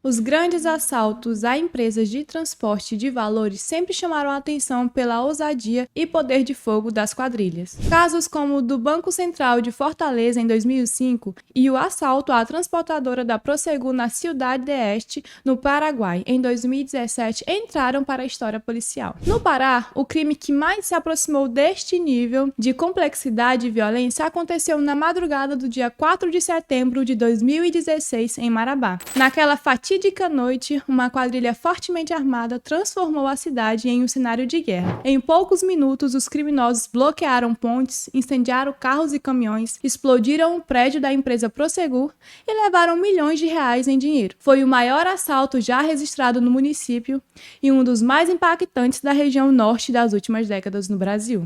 Os grandes assaltos a empresas de transporte de valores sempre chamaram a atenção pela ousadia e poder de fogo das quadrilhas. Casos como o do Banco Central de Fortaleza em 2005 e o assalto à transportadora da Prosegur na Ciudad de Este, no Paraguai, em 2017, entraram para a história policial. No Pará, o crime que mais se aproximou deste nível de complexidade e violência aconteceu na madrugada do dia 4 de setembro de 2016, em Marabá. Naquela fatídica noite, uma quadrilha fortemente armada transformou a cidade em um cenário de guerra. Em poucos minutos, os criminosos bloquearam pontes, incendiaram carros e caminhões, explodiram o prédio da empresa Prosegur e levaram milhões de reais em dinheiro. Foi o maior assalto já registrado no município e um dos mais impactantes da região norte das últimas décadas no Brasil.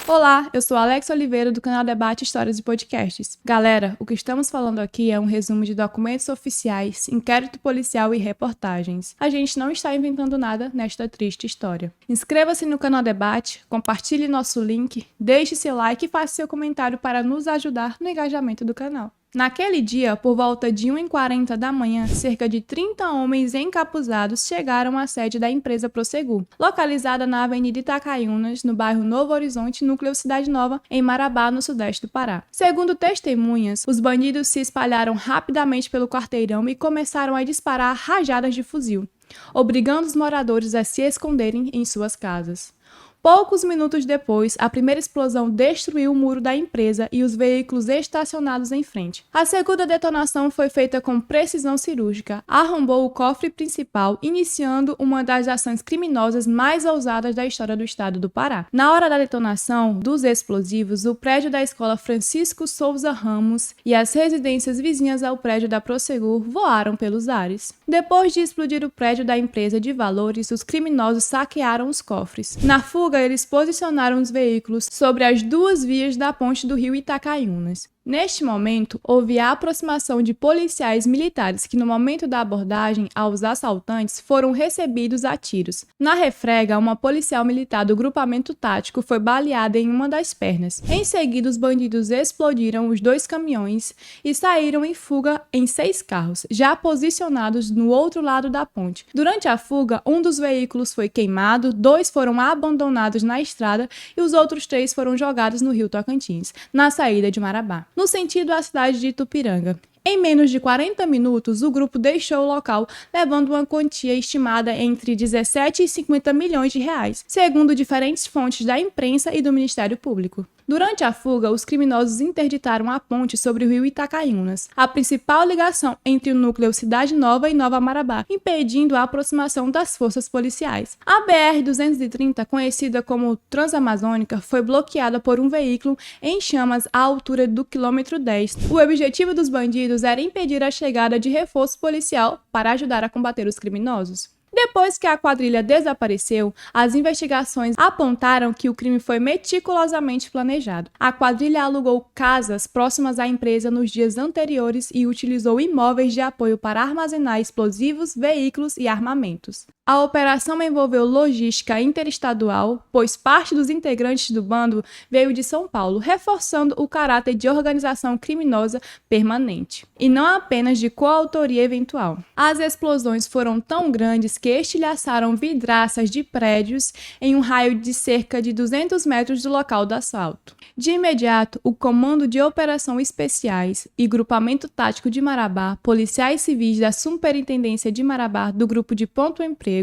Olá, eu sou Alex Oliveira do canal Debate Histórias e Podcasts. Galera, o que estamos falando aqui é um resumo de documentos oficiais, inquérito policial e reportagens. A gente não está inventando nada nesta triste história. Inscreva-se no canal Debate, compartilhe nosso link, deixe seu like e faça seu comentário para nos ajudar no engajamento do canal. Naquele dia, por volta de 1h40 da manhã, cerca de 30 homens encapuzados chegaram à sede da empresa Prosegur, localizada na Avenida Itacaiunas, no bairro Novo Horizonte, núcleo Cidade Nova, em Marabá, no sudeste do Pará. Segundo testemunhas, os bandidos se espalharam rapidamente pelo quarteirão e começaram a disparar rajadas de fuzil, obrigando os moradores a se esconderem em suas casas. Poucos minutos depois, a primeira explosão destruiu o muro da empresa e os veículos estacionados em frente. A segunda detonação foi feita com precisão cirúrgica, arrombou o cofre principal, iniciando uma das ações criminosas mais ousadas da história do estado do Pará. Na hora da detonação dos explosivos, o prédio da escola Francisco Souza Ramos e as residências vizinhas ao prédio da Prosegur voaram pelos ares. Depois de explodir o prédio da empresa de valores, os criminosos saquearam os cofres. Na fuga, eles posicionaram os veículos sobre as duas vias da ponte do rio Itacaiunas. Neste momento, houve a aproximação de policiais militares que, no momento da abordagem aos assaltantes, foram recebidos a tiros. Na refrega, uma policial militar do grupamento tático foi baleada em uma das pernas. Em seguida, os bandidos explodiram os 2 caminhões e saíram em fuga em 6 carros, já posicionados no outro lado da ponte. Durante a fuga, um dos veículos foi queimado, 2 foram abandonados na estrada e os outros 3 foram jogados no rio Tocantins, na saída de Marabá, no sentido à cidade de Itupiranga. Em menos de 40 minutos, o grupo deixou o local, levando uma quantia estimada entre 17 e 50 milhões de reais, segundo diferentes fontes da imprensa e do Ministério Público. Durante a fuga, os criminosos interditaram a ponte sobre o rio Itacaiunas, a principal ligação entre o núcleo Cidade Nova e Nova Marabá, impedindo a aproximação das forças policiais. A BR-230, conhecida como Transamazônica, foi bloqueada por um veículo em chamas à altura do quilômetro 10. O objetivo dos bandidos era impedir a chegada de reforço policial para ajudar a combater os criminosos. Depois que a quadrilha desapareceu, as investigações apontaram que o crime foi meticulosamente planejado. A quadrilha alugou casas próximas à empresa nos dias anteriores e utilizou imóveis de apoio para armazenar explosivos, veículos e armamentos. A operação envolveu logística interestadual, pois parte dos integrantes do bando veio de São Paulo, reforçando o caráter de organização criminosa permanente, e não apenas de coautoria eventual. As explosões foram tão grandes que estilhaçaram vidraças de prédios em um raio de cerca de 200 metros do local do assalto. De imediato, o Comando de Operação Especiais e Grupamento Tático de Marabá, policiais civis da Superintendência de Marabá do Grupo de Ponto Emprego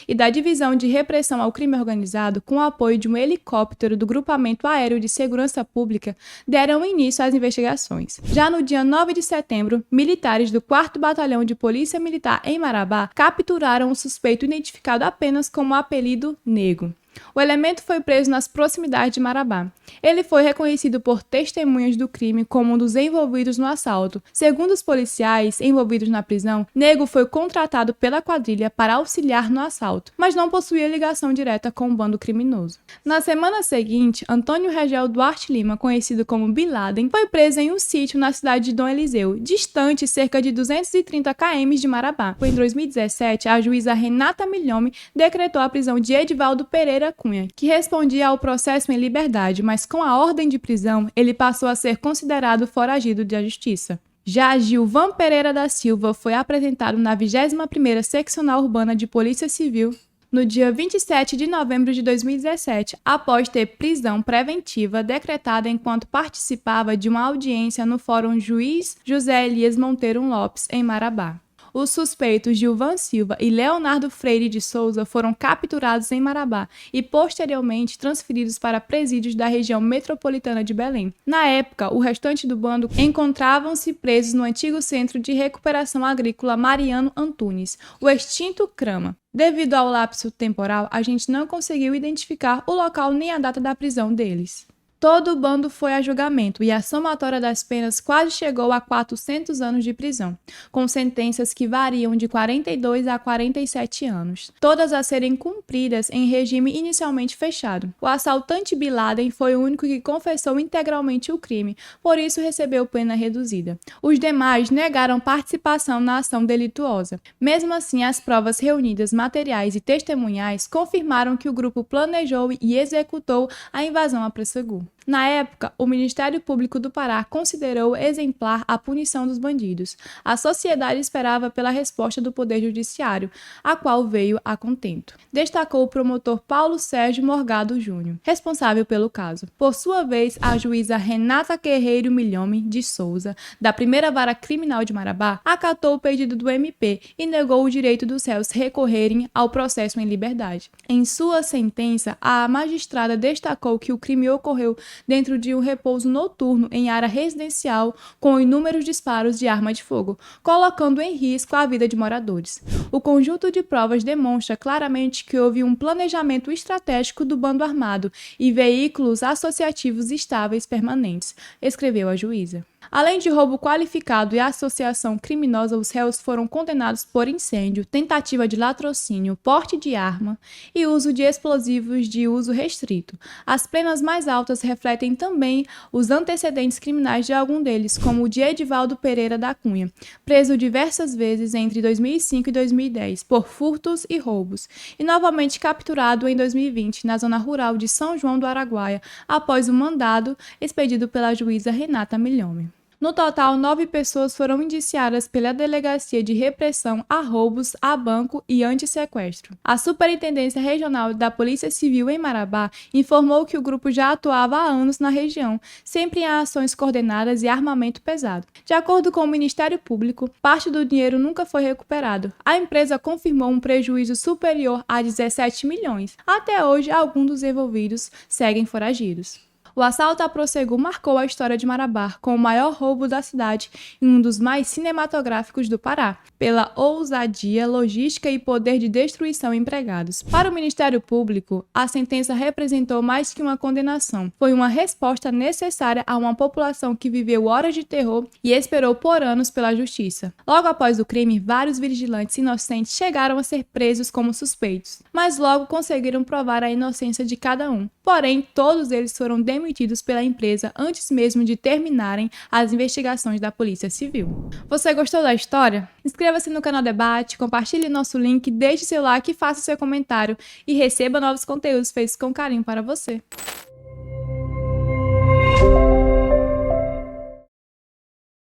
e da Divisão de Repressão ao Crime Organizado, com o apoio de um helicóptero do Grupamento Aéreo de Segurança Pública, deram início às investigações. Já no dia 9 de setembro, militares do 4º Batalhão de Polícia Militar em Marabá capturaram um suspeito identificado apenas como o apelido Nego. O elemento foi preso nas proximidades de Marabá. Ele foi reconhecido por testemunhas do crime como um dos envolvidos no assalto. Segundo os policiais envolvidos na prisão, Nego foi contratado pela quadrilha para auxiliar no assalto, mas não possuía ligação direta com o bando criminoso. Na semana seguinte, Antônio Regel Duarte Lima, conhecido como Bin Laden, foi preso em um sítio na cidade de Dom Eliseu, distante cerca de 230 km de Marabá. Em 2017, a juíza Renata Milhome decretou a prisão de Edivaldo Pereira Pereira Cunha, que respondia ao processo em liberdade, mas com a ordem de prisão, ele passou a ser considerado foragido da justiça. Já Gilvan Pereira da Silva foi apresentado na 21ª Seccional Urbana de Polícia Civil no dia 27 de novembro de 2017, após ter prisão preventiva decretada enquanto participava de uma audiência no Fórum Juiz José Elias Monteiro Lopes, em Marabá. Os suspeitos Gilvan Silva e Leonardo Freire de Souza foram capturados em Marabá e posteriormente transferidos para presídios da região metropolitana de Belém. Na época, o restante do bando encontravam-se presos no antigo Centro de Recuperação Agrícola Mariano Antunes, o extinto CRAMA. Devido ao lapso temporal, a gente não conseguiu identificar o local nem a data da prisão deles. Todo o bando foi a julgamento e a somatória das penas quase chegou a 400 anos de prisão, com sentenças que variam de 42 a 47 anos, todas a serem cumpridas em regime inicialmente fechado. O assaltante Bin Laden foi o único que confessou integralmente o crime, por isso recebeu pena reduzida. Os demais negaram participação na ação delituosa. Mesmo assim, as provas reunidas, materiais e testemunhais confirmaram que o grupo planejou e executou a invasão a Pressegur. Na época, o Ministério Público do Pará considerou exemplar a punição dos bandidos. A sociedade esperava pela resposta do Poder Judiciário, a qual veio a contento, destacou o promotor Paulo Sérgio Morgado Júnior, responsável pelo caso. Por sua vez, a juíza Renata Guerreiro Milhome de Souza, da Primeira Vara Criminal de Marabá, acatou o pedido do MP e negou o direito dos réus recorrerem ao processo em liberdade. Em sua sentença, a magistrada destacou que o crime ocorreu dentro de um repouso noturno em área residencial com inúmeros disparos de arma de fogo, colocando em risco a vida de moradores. O conjunto de provas demonstra claramente que houve um planejamento estratégico do bando armado e veículos associativos estáveis permanentes, escreveu a juíza. Além de roubo qualificado e associação criminosa, os réus foram condenados por incêndio, tentativa de latrocínio, porte de arma e uso de explosivos de uso restrito. As penas mais altas refletem também os antecedentes criminais de algum deles, como o de Edivaldo Pereira da Cunha, preso diversas vezes entre 2005 e 2010 por furtos e roubos, e novamente capturado em 2020 na zona rural de São João do Araguaia, após o mandado expedido pela juíza Renata Milhome. No total, 9 pessoas foram indiciadas pela Delegacia de Repressão a Roubos a Banco e Antissequestro. A Superintendência Regional da Polícia Civil em Marabá informou que o grupo já atuava há anos na região, sempre em ações coordenadas e armamento pesado. De acordo com o Ministério Público, parte do dinheiro nunca foi recuperado. A empresa confirmou um prejuízo superior a 17 milhões. Até hoje, alguns dos envolvidos seguem foragidos. O assalto a Prossegur marcou a história de Marabá como o maior roubo da cidade e um dos mais cinematográficos do Pará, pela ousadia, logística e poder de destruição empregados. Para o Ministério Público, a sentença representou mais que uma condenação. Foi uma resposta necessária a uma população que viveu horas de terror e esperou por anos pela justiça. Logo após o crime, vários vigilantes inocentes chegaram a ser presos como suspeitos, mas logo conseguiram provar a inocência de cada um. Porém, todos eles foram demitidos pela empresa antes mesmo de terminarem as investigações da Polícia Civil. Você gostou da história? Inscreva-se no canal Debate, compartilhe nosso link, deixe seu like e faça seu comentário e receba novos conteúdos feitos com carinho para você.